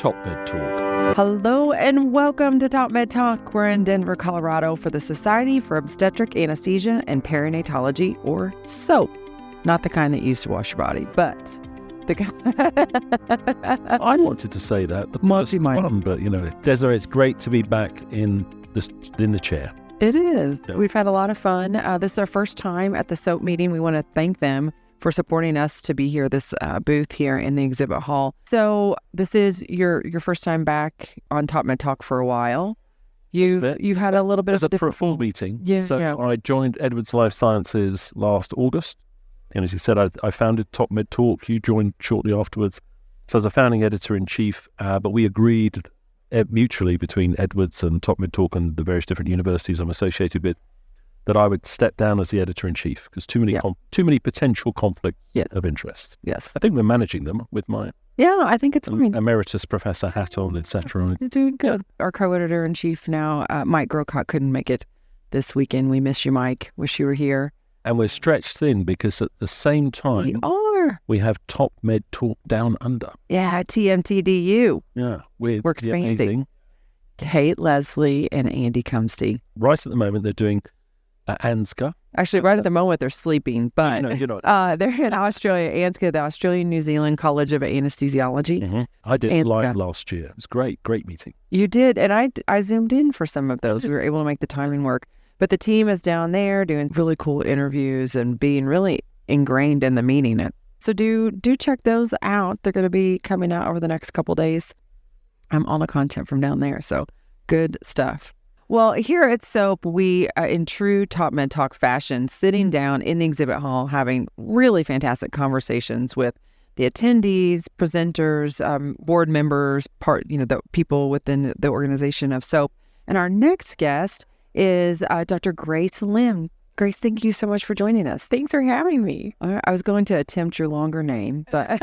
TopMedTalk. Hello and welcome to TopMedTalk. We're in Denver, Colorado for the Society for Obstetric Anesthesia and Perinatology, or SOAP. Not the kind that you use to wash your body, but the kind. I wanted to say that, but Monty might. But Desiree, it's great to be back in the chair. It is. We've had a lot of fun. This is our first time at the SOAP meeting. We want to thank them for supporting us to be here, this booth here in the exhibit hall. So this is your first time back on TopMedTalk for a while. You've had a little bit of a full meeting. Yeah. I joined Edwards Life Sciences last August. And as you said, I founded TopMedTalk. You joined shortly afterwards. So as a founding editor-in-chief, but we agreed mutually between Edwards and TopMedTalk and the various different universities I'm associated with that I would step down as the editor-in-chief because too many potential conflicts of interest. Yes. I think we're managing them with my I think it's fine. Emeritus professor hat on, etc. You're doing good. Our co-editor-in-chief now, Mike Grocott, couldn't make it this weekend. We miss you, Mike. Wish you were here. And we're stretched thin because at the same time, we have TopMedTalk Down Under. Yeah, TMTDU. Yeah, with we're expanding. Amazing Kate Leslie and Andy Cumsty. Right at the moment, they're doing ANZCA. Actually, right at the moment, they're sleeping, but you're not. they're in Australia, ANZCA, the Australian-New Zealand College of Anesthesiology. Mm-hmm. I did it live last year. It was great meeting. You did, and I zoomed in for some of those. We were able to make the timing work. But the team is down there doing really cool interviews and being really ingrained in the meeting. So do check those out. They're going to be coming out over the next couple days. All the content from down there. So good stuff. Well, here at SOAP, we, in true TopMedTalk fashion, sitting down in the exhibit hall, having really fantastic conversations with the attendees, presenters, board members, the people within the organization of SOAP. And our next guest is Dr. Grace Lim. Grace, thank you so much for joining us. Thanks for having me. I was going to attempt your longer name, but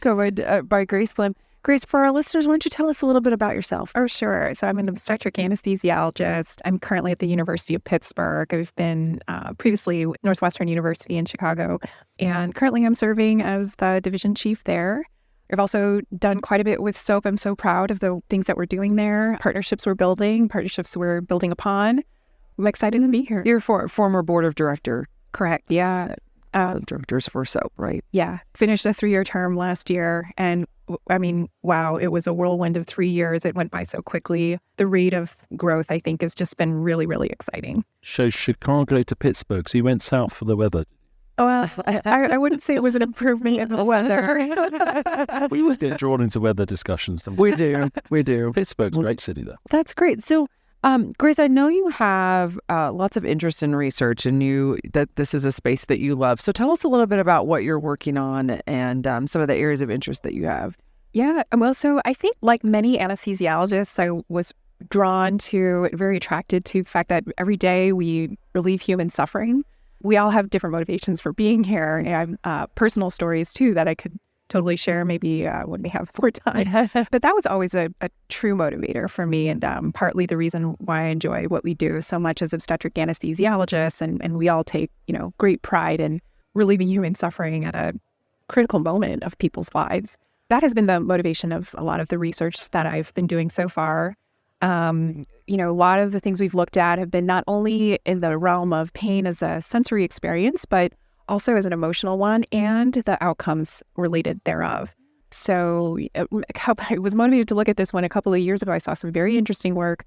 go by Grace Lim. Grace, for our listeners, why don't you tell us a little bit about yourself? Oh, sure. So I'm an obstetric anesthesiologist. I'm currently at the University of Pittsburgh. I've been previously with Northwestern University in Chicago, and currently I'm serving as the division chief there. I've also done quite a bit with SOAP. I'm so proud of the things that we're doing there, partnerships we're building upon. I'm excited to be here. You're former board of director. Correct, yeah. Directors for SOAP, right? Yeah. Finished a 3-year term last year, and I mean, wow, it was a whirlwind of 3 years. It went by so quickly. The rate of growth, I think, has just been really, really exciting. So Chicago to Pittsburgh, so you went south for the weather. Well, I wouldn't say it was an improvement in the weather. We always get drawn into weather discussions. We do. Pittsburgh's a great city, though. That's great. So, Grace, I know you have lots of interest in research and that this is a space that you love. So tell us a little bit about what you're working on and some of the areas of interest that you have. Yeah, well, so I think like many anesthesiologists, I was very attracted to the fact that every day we relieve human suffering. We all have different motivations for being here. And I have personal stories, too, that I could totally share maybe when we have more time. But that was always a true motivator for me, and partly the reason why I enjoy what we do so much as obstetric anesthesiologists. And we all take, great pride in relieving human suffering at a critical moment of people's lives. That has been the motivation of a lot of the research that I've been doing so far. A lot of the things we've looked at have been not only in the realm of pain as a sensory experience, but also as an emotional one and the outcomes related thereof. So I was motivated to look at this one a couple of years ago. I saw some very interesting work.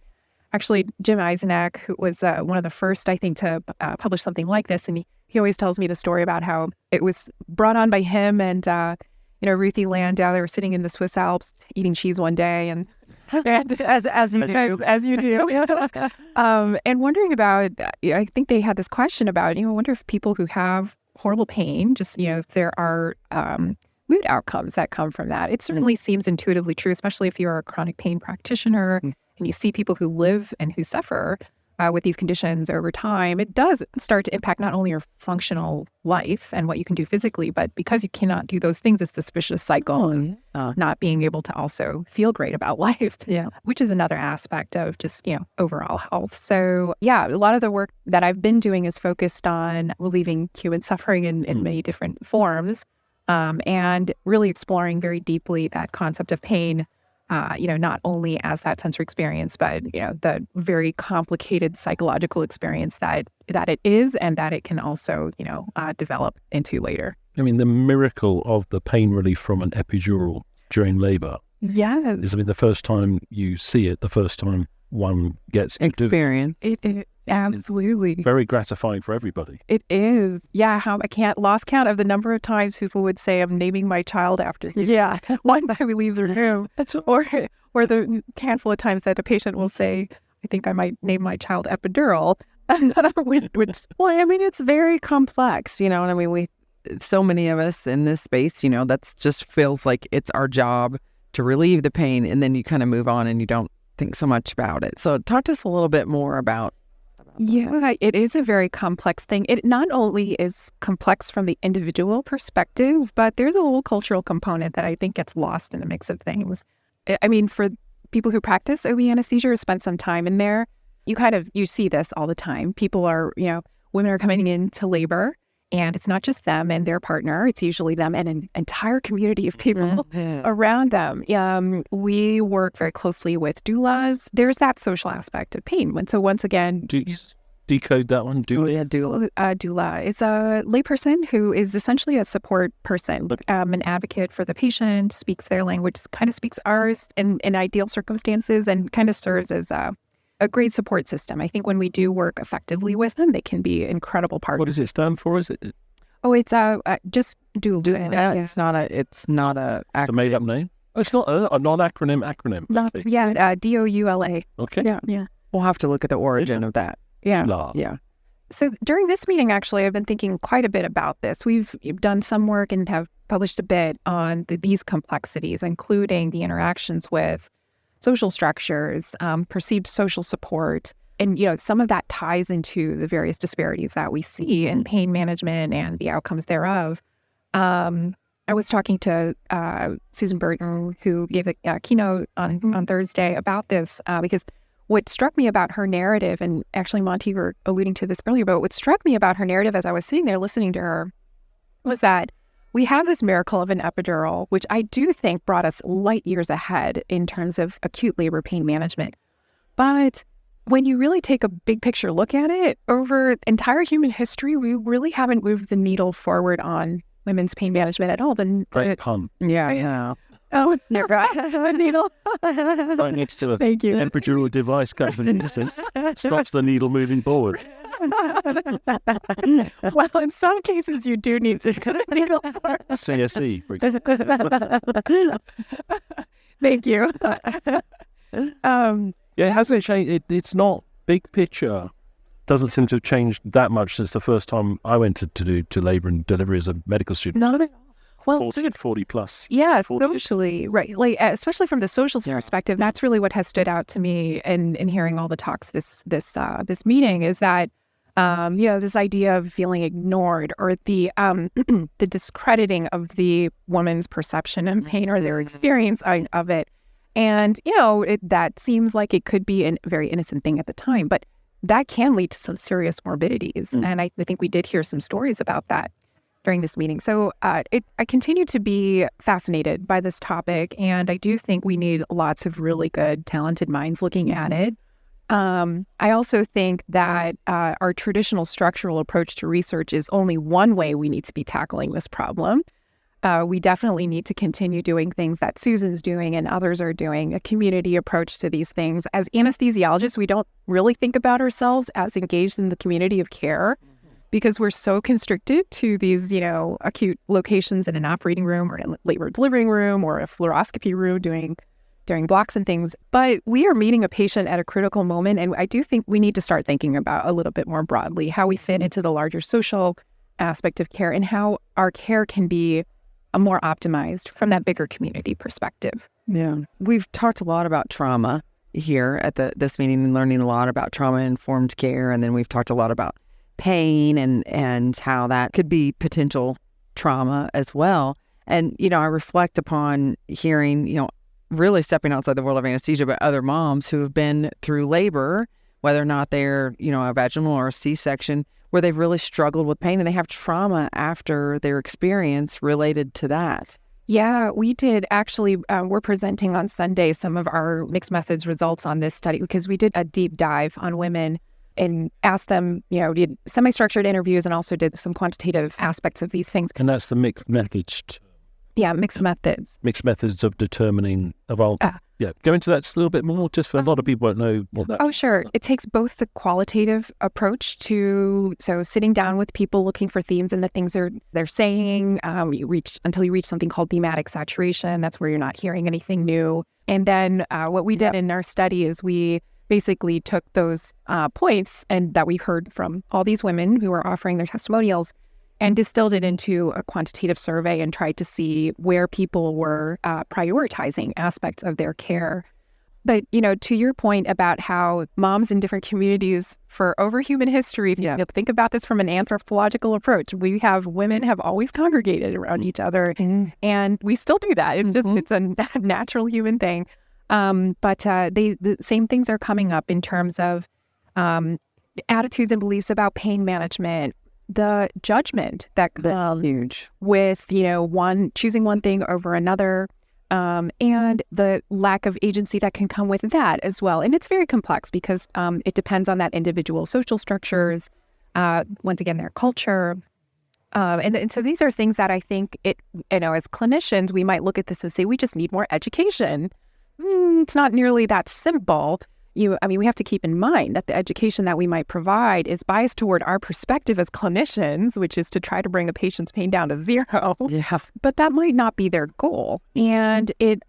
Actually, Jim Eisenach, who was one of the first, I think, to publish something like this. And he always tells me the story about how it was brought on by him and, Ruthie Landau. They were sitting in the Swiss Alps eating cheese one day and as you do, and wondering about, I think they had this question about, wonder if people who have horrible pain, just, if there are mood outcomes that come from that. It certainly seems intuitively true, especially if you're a chronic pain practitioner and you see people who live and who suffer with these conditions over time. It does start to impact not only your functional life and what you can do physically, but because you cannot do those things, it's this vicious cycle of not being able to also feel great about life, which is another aspect of just, overall health. So a lot of the work that I've been doing is focused on relieving human suffering in many different forms. and really exploring very deeply that concept of pain, not only as that sensory experience, but, the very complicated psychological experience that it is and that it can also, develop into later. I mean, the miracle of the pain relief from an epidural during labor Yes. is, the first time you see it, the first time one gets to Experience. It absolutely. It's very gratifying for everybody. It is. Yeah. Lost count of the number of times people would say, I'm naming my child after you. Yeah. Once I leave the room. Or the handful of times that a patient will say, I think I might name my child epidural. which it's very complex, so many of us in this space, that's just feels like it's our job to relieve the pain, and then you kind of move on and you don't think so much about it. So talk to us a little bit more about Yeah, it is a very complex thing. It not only is complex from the individual perspective, but there's a whole cultural component that I think gets lost in the mix of things. For people who practice OB anesthesia or spend some time in there, you see this all the time. People are, women are coming into labor, and it's not just them and their partner. It's usually them and an entire community of people around them. We work very closely with doulas. There's that social aspect of pain. And so once again... Do you decode that one? doula. Doula is a layperson who is essentially a support person, an advocate for the patient, speaks their language, kind of speaks ours in ideal circumstances, and kind of serves as a great support system. I think when we do work effectively with them, they can be incredible partners. What does it stand for? Is it? Oh, it's just doula. Yeah. It's not a It's a made-up name? Oh, it's not a non-acronym. DOULA. Okay. Yeah. We'll have to look at the origin of that. Yeah. Yeah. So during this meeting, actually, I've been thinking quite a bit about this. We've done some work and have published a bit on these complexities, including the interactions with social structures, perceived social support. And, some of that ties into the various disparities that we see in pain management and the outcomes thereof. I was talking to Susan Burton, who gave a keynote on Thursday about this, because what struck me about her narrative, and actually Monty were alluding to this earlier, but what struck me about her narrative as I was sitting there listening to her was that we have this miracle of an epidural, which I do think brought us light years ahead in terms of acute labor pain management. But when you really take a big picture look at it, over entire human history, we really haven't moved the needle forward on women's pain management at all. Great pun. Yeah. Oh, never. The needle. Right next to a Thank you. epidural device stops the needle moving forward. Well, in some cases, you do need to cut the needle forward. CSE, for example. Thank you. It hasn't changed. It's not big picture. Doesn't seem to have changed that much since the first time I went to labour and delivery as a medical student. Not at all. Well, 40 plus. Yeah, 40. socially, right. Like, especially from the social perspective, that's really what has stood out to me in hearing all the talks this meeting is that, this idea of feeling ignored or the the discrediting of the woman's perception of pain or their experience of it. And, that seems like it could be a very innocent thing at the time, but that can lead to some serious morbidities. And I think we did hear some stories about that during this meeting. So I continue to be fascinated by this topic, and I do think we need lots of really good, talented minds looking at it. I also think that our traditional structural approach to research is only one way we need to be tackling this problem. We definitely need to continue doing things that Susan's doing and others are doing, a community approach to these things. As anesthesiologists, we don't really think about ourselves as engaged in the community of care because we're so constricted to these, acute locations in an operating room or in a labor delivering room or a fluoroscopy room during blocks and things. But we are meeting a patient at a critical moment, and I do think we need to start thinking about a little bit more broadly how we fit into the larger social aspect of care and how our care can be more optimized from that bigger community perspective. Yeah. We've talked a lot about trauma here at this meeting and learning a lot about trauma-informed care. And then we've talked a lot about pain and how that could be potential trauma as well. And, I reflect upon hearing, really stepping outside the world of anesthesia, but other moms who have been through labor whether or not they're, a vaginal or a C-section, where they've really struggled with pain and they have trauma after their experience related to that. Yeah, we did actually. We're presenting on Sunday some of our mixed methods results on this study because we did a deep dive on women and asked them, did semi-structured interviews and also did some quantitative aspects of these things. And that's the mixed methods. Yeah, mixed methods. Mixed methods of determining go into that just a little bit more, just for a lot of people won't know what that. Oh, sure. It takes both the qualitative approach so sitting down with people, looking for themes and the things they're saying. Until you reach something called thematic saturation. That's where you're not hearing anything new. And then what we did in our study is we basically took those points and that we heard from all these women who were offering their testimonials and distilled it into a quantitative survey and tried to see where people were prioritizing aspects of their care. But, to your point about how moms in different communities for over human history, if you think about this from an anthropological approach, women have always congregated around each other and we still do that. It's just, it's a natural human thing. But the same things are coming up in terms of attitudes and beliefs about pain management, the judgment that comes huge with, choosing one thing over another, and the lack of agency that can come with that as well. And it's very complex because it depends on that individual social structures, once again, their culture. And so these are things that I think as clinicians, we might look at this and say, we just need more education. It's not nearly that simple. We have to keep in mind that the education that we might provide is biased toward our perspective as clinicians, which is to try to bring a patient's pain down to zero. Yeah. But that might not be their goal. And it,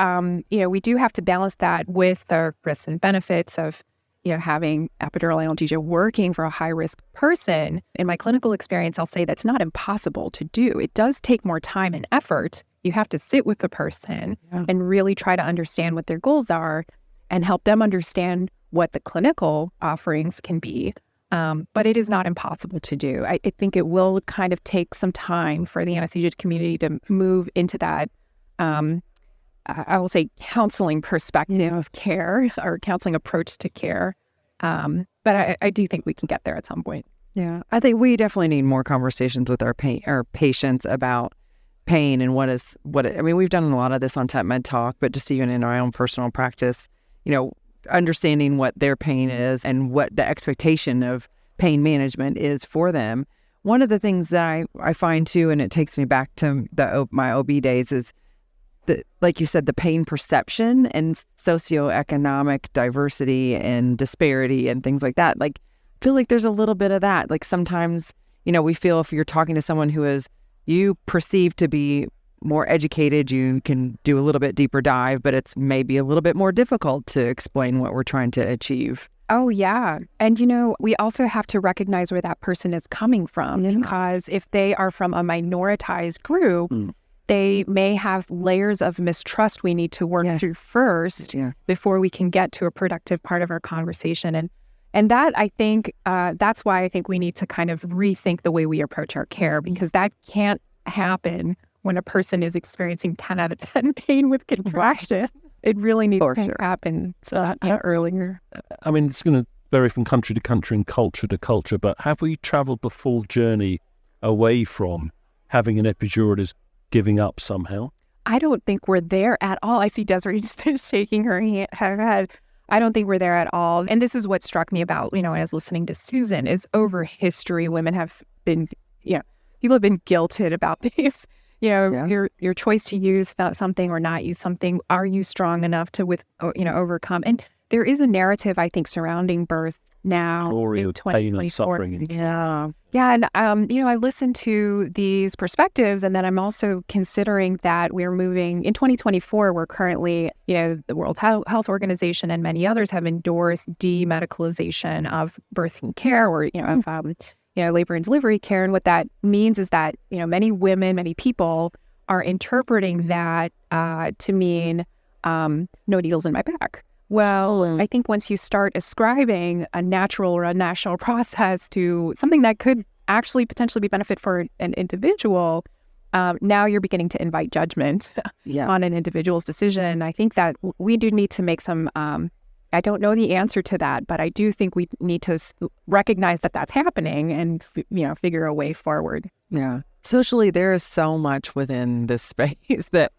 we do have to balance that with the risks and benefits of, having epidural analgesia working for a high-risk person. In my clinical experience, I'll say that's not impossible to do. It does take more time and effort. You have to sit with the person and really try to understand what their goals are and help them understand what the clinical offerings can be. But it is not impossible to do. I think it will kind of take some time for the anesthesia community to move into that, I will say, counseling perspective of care or counseling approach to care. But I do think we can get there at some point. Yeah, I think we definitely need more conversations with our patients about pain and we've done a lot of this on TopMedTalk, but just even in our own personal practice, understanding what their pain is and what the expectation of pain management is for them. One of the things that I find too, and it takes me back to my OB days, is like you said, the pain perception and socioeconomic diversity and disparity and things like that. Like, I feel like there's a little bit of that. Like sometimes, we feel if you're talking to someone who is you perceive to be more educated, you can do a little bit deeper dive, but it's maybe a little bit more difficult to explain what we're trying to achieve. Oh, yeah. And, we also have to recognize where that person is coming from, because if they are from a minoritized group, they may have layers of mistrust we need to work through first before we can get to a productive part of our conversation. And that, I think, that's why I think we need to kind of rethink the way we approach our care, because that can't happen when a person is experiencing 10 out of 10 pain with contraction. Right. It really needs to happen earlier. It's going to vary from country to country and culture to culture, but have we traveled the full journey away from having an epidural as giving up somehow? I don't think we're there at all. I see Desiree just shaking her head. I don't think we're there at all. And this is what struck me about, when I was listening to Susan, is over history, women have been, people have been guilted about these. Your choice to use something or not use something. Are you strong enough to overcome? And there is a narrative, I think, surrounding birth now Glory in of pain and 2024. suffering. And I listen to these perspectives, and then I'm also considering that we're moving in 2024. We're currently, the World Health Organization and many others have endorsed demedicalization of birthing care, or of labor and delivery care. And what that means is that, many women, many people are interpreting that to mean no needles in my back. Well, I think once you start ascribing a natural or unnational process to something that could actually potentially be benefit for an individual, now you're beginning to invite judgment on an individual's decision. I think that we do need to make some I don't know the answer to that, but I do think we need to recognize that that's happening and, figure a way forward. Yeah. Socially, there is so much within this space that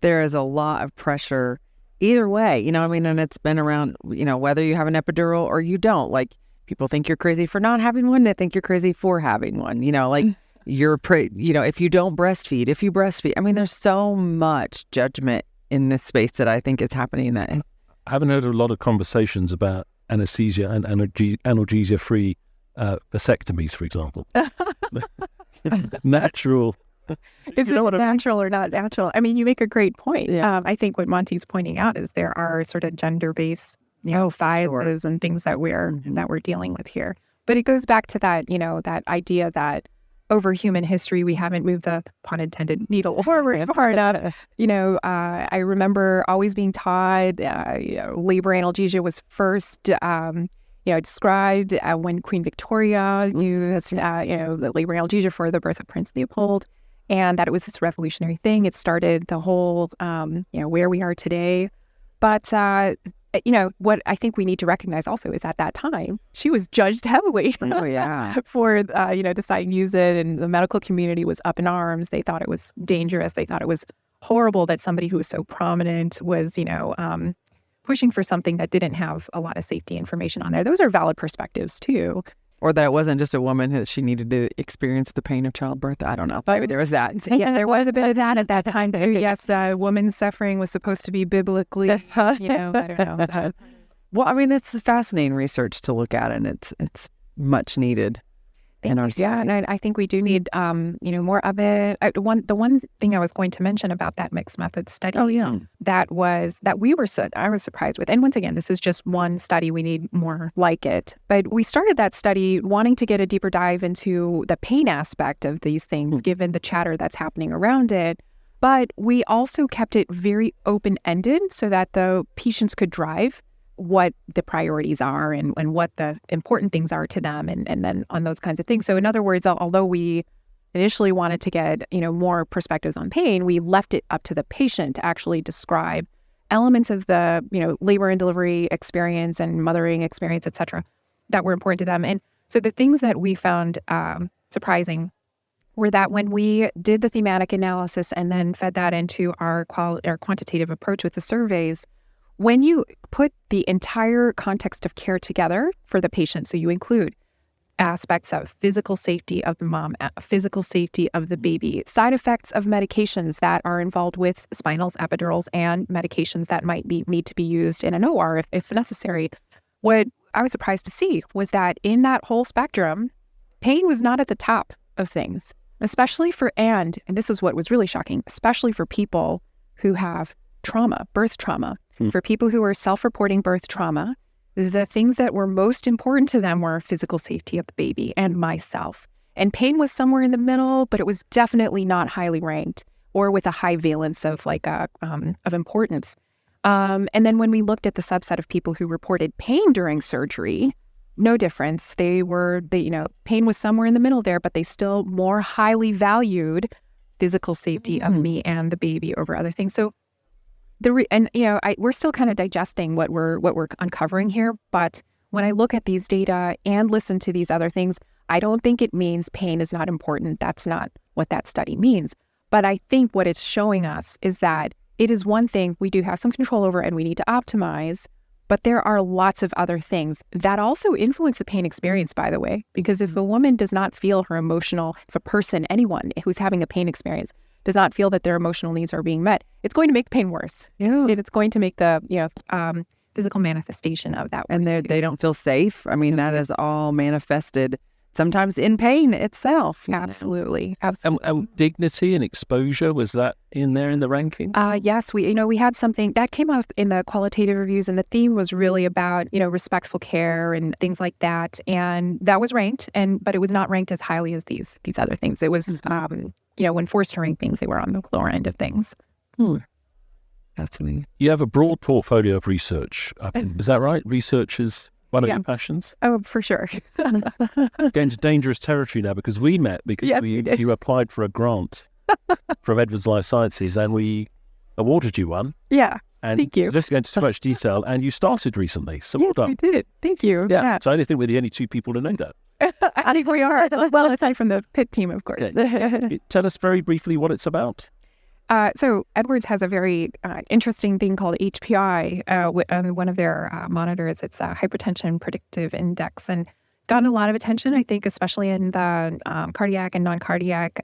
there is a lot of pressure either way, and it's been around, whether you have an epidural or you don't. Like, people think you're crazy for not having one. They think you're crazy for having one, if you don't breastfeed, if you breastfeed. I mean, there's so much judgment in this space that I think is happening. That I haven't heard a lot of conversations about anesthesia and analgesia-free vasectomies, for example. Natural. Is it natural or not natural? I mean, you make a great point. Yeah. I think what Monty's pointing out is there are sort of gender-based, biases and things that we're dealing with here. But it goes back to that, that idea that over human history, we haven't moved the, pun intended, needle forward far enough. I remember always being taught, labor analgesia was first, described when Queen Victoria used, the labor analgesia for the birth of Prince Leopold, and that it was this revolutionary thing. It started the whole, where we are today. But what I think we need to recognize also is at that time, she was judged heavily for, deciding to use it. And the medical community was up in arms. They thought it was dangerous. They thought it was horrible that somebody who was so prominent was, pushing for something that didn't have a lot of safety information on there. Those are valid perspectives, too. Or that it wasn't just a woman that she needed to experience the pain of childbirth. I don't know. Maybe there was that. Yeah, there was a bit of that at that time, too. Yes, the woman's suffering was supposed to be biblically, I don't know. Well, I mean, it's fascinating research to look at, and it's much needed in our space. Yeah, and I think we do need, more of it. The one thing I was going to mention about that mixed method study, that I was surprised with. And once again, this is just one study. We need more like it. But we started that study wanting to get a deeper dive into the pain aspect of these things, given the chatter that's happening around it. But we also kept it very open-ended so that the patients could drive what the priorities are and what the important things are to them and then on those kinds of things. So in other words, although we initially wanted to get, more perspectives on pain, we left it up to the patient to actually describe elements of the, labor and delivery experience and mothering experience, et cetera, that were important to them. And so the things that we found surprising were that when we did the thematic analysis and then fed that into our quantitative approach with the surveys, when you put the entire context of care together for the patient, so you include aspects of physical safety of the mom, physical safety of the baby, side effects of medications that are involved with spinals, epidurals, and medications that might need to be used in an OR if necessary. What I was surprised to see was that in that whole spectrum, pain was not at the top of things, especially and this is what was really shocking, especially for people who have trauma, birth trauma. For people who are self-reporting birth trauma, the things that were most important to them were physical safety of the baby and myself. And pain was somewhere in the middle, but it was definitely not highly ranked or with a high valence of of importance. And then when we looked at the subset of people who reported pain during surgery, no difference. Pain was somewhere in the middle there, but they still more highly valued physical safety of me and the baby over other things. So we're still kind of digesting what we're uncovering here. But when I look at these data and listen to these other things, I don't think it means pain is not important. That's not what that study means. But I think what it's showing us is that it is one thing we do have some control over and we need to optimize. But there are lots of other things that also influence the pain experience, by the way, because if a woman does not feel her if a person, anyone who's having a pain experience, does not feel that their emotional needs are being met, it's going to make the pain worse. Yeah. It's going to make the physical manifestation of that worse. And they don't feel safe. I mean, that is all manifested sometimes in pain itself. Absolutely. And dignity and exposure, was that in there in the ranking? Yes, we had something that came out in the qualitative reviews, and the theme was really about, respectful care and things like that. And that was ranked, but it was not ranked as highly as these other things. It was, when forced to rank things, they were on the lower end of things. That's me. You have a broad portfolio of research. Is that right? Research is one of your passions? Oh, for sure. Going to dangerous territory now, because we met because you applied for a grant from Edwards Life Sciences and we awarded you one. Yeah. And Thank you. Just going into too much detail, and you started recently, so well Yes, done. we did. Thank you. Yeah. So I think we're the only two people to know that. I think we are. Well, aside from the Pitt team, of course. Okay. Tell us very briefly what it's about. So Edwards has a very interesting thing called HPI on one of their monitors. It's a hypertension predictive index, and it's gotten a lot of attention, I think, especially in the cardiac and non-cardiac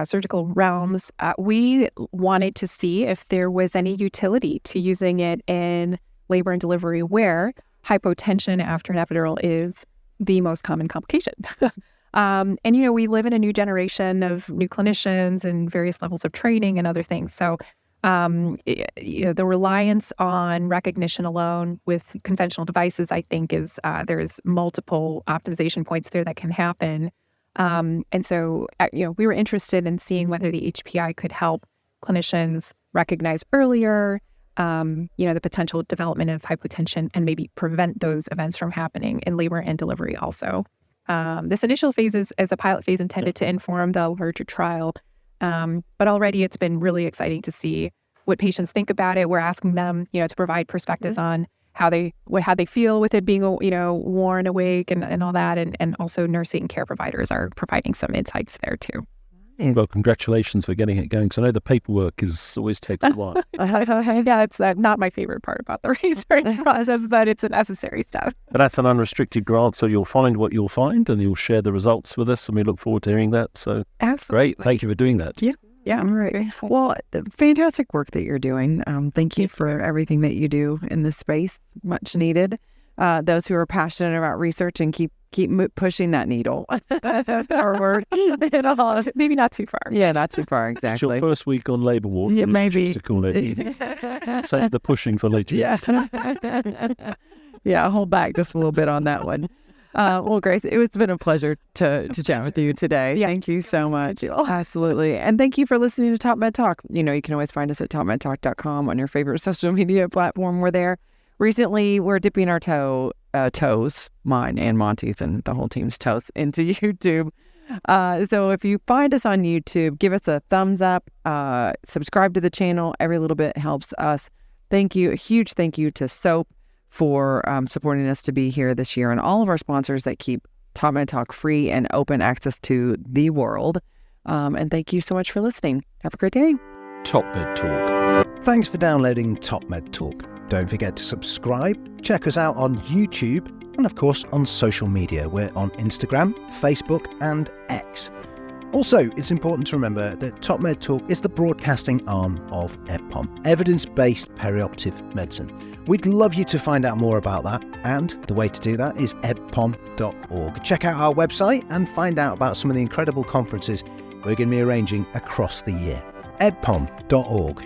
surgical realms. We wanted to see if there was any utility to using it in labor and delivery where hypotension after an epidural is the most common complication. And, we live in a new generation of new clinicians and various levels of training and other things. So, the reliance on recognition alone with conventional devices, I think, is there's multiple optimization points there that can happen. And so, we were interested in seeing whether the HPI could help clinicians recognize earlier, the potential development of hypotension and maybe prevent those events from happening in labor and delivery also. This initial phase is a pilot phase intended to inform the larger trial. But already it's been really exciting to see what patients think about it. We're asking them, to provide perspectives on how they feel with it being, worn awake and all that. And also nursing care providers are providing some insights there too. Well, congratulations for getting it going, because I know the paperwork always takes a while. Yeah, it's not my favorite part about the research process, but it's a necessary step. But that's an unrestricted grant, so you'll find what you'll find, and you'll share the results with us, and we look forward to hearing that. So Absolutely. Great. Thank you for doing that. Yeah. All right. Well, fantastic work that you're doing. Thank you for everything that you do in this space. Much needed. Those who are passionate about research and keep pushing that needle forward. Maybe not too far. Yeah, not too far. It's Exactly. your first week on labour ward. Yeah, maybe. To call it. Save the pushing for later. Yeah. Yeah, I'll hold back just a little bit on that one. Well, Grace, it's been a pleasure to chat with you today. Yeah. Thank you so much. Absolutely. And thank you for listening to TopMedTalk. You can always find us at topmedtalk.com on your favorite social media platform. We're there. Recently, we're dipping our toes, mine and Monty's and the whole team's toes, into YouTube. So if you find us on YouTube, give us a thumbs up, subscribe to the channel. Every little bit helps us. Thank you. A huge thank you to SOAP for supporting us to be here this year, and all of our sponsors that keep TopMedTalk free and open access to the world. And thank you so much for listening. Have a great day. TopMedTalk. Thanks for downloading TopMedTalk. Don't forget to subscribe, check us out on YouTube, and of course on social media. We're on Instagram, Facebook and X. Also, it's important to remember that TopMedTalk is the broadcasting arm of EBPOM, evidence-based perioperative medicine. We'd love you to find out more about that, and the way to do that is ebpom.org. Check out our website and find out about some of the incredible conferences we're going to be arranging across the year. ebpom.org.